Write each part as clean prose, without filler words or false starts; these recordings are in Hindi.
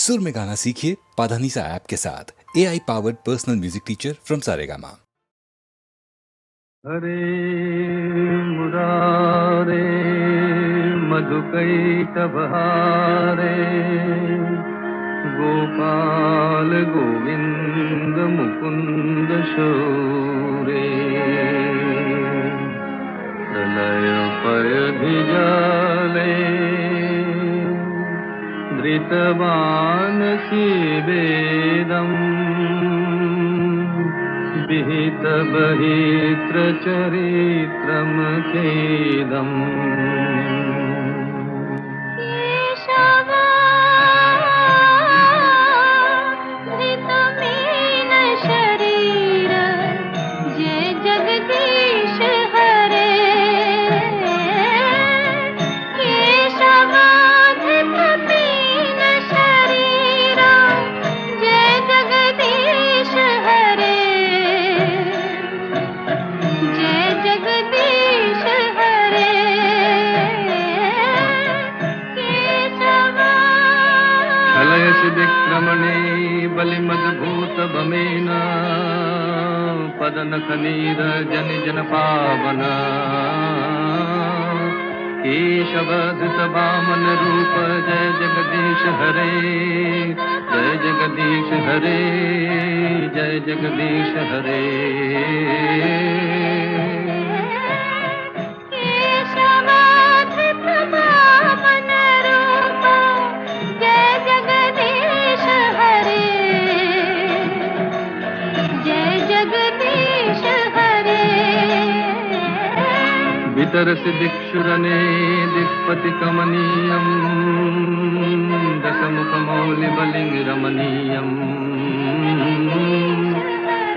सुर में गाना सीखिए पाधानीसा ऐप के साथ। AI powered personal music teacher from Saregama. हरे मुरारे मधुकैटभहारे गोपाल गोविंद मुकुंद शौरे प्रलय पयधिजाले धृतवानसि वेदम् विहित बहित्र चरित्रमखेदम् विक्रमणे बलिमद्भूत बमेन पदनखनीरजन जन पावन केशवधृत वामन रूप जय जगदीश हरे जय जगदीश हरे जय जगदीश हरे वितरसि दिक्षुरने दिक्पति कमनीयम् दशमुखमौलिबलिं रमणीयम्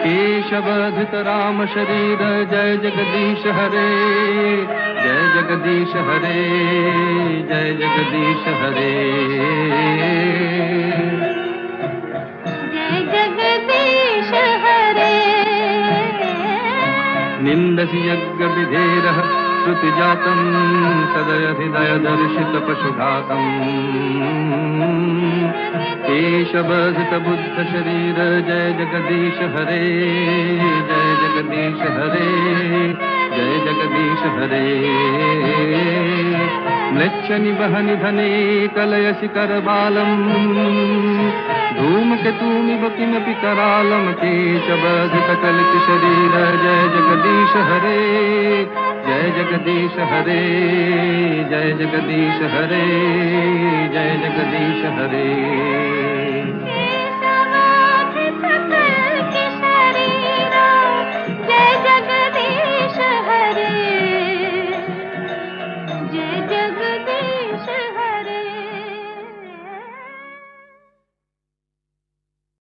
केशवधृत राम शरीर जय जगदीश हरे जय जगदीश हरे जय जगदीश हरे जय जगदीश हरे निन्दसि यज्ञविधेरः श्रुतिजातं सदय हृदय दर्शित पशुघातम् केशवधृत बुद्ध शरीर जय जगदीश हरे जय जगदीश हरे जय जगदीश हरे म्लेच्छ निबहनि धने कलयसि करबालम् धूमकेतूमिव किमपि करालम् केशवधृत कलित शरीर जय जगदीश हरे जय जगदीश हरे जय जगदीश हरे जय जगदीश हरे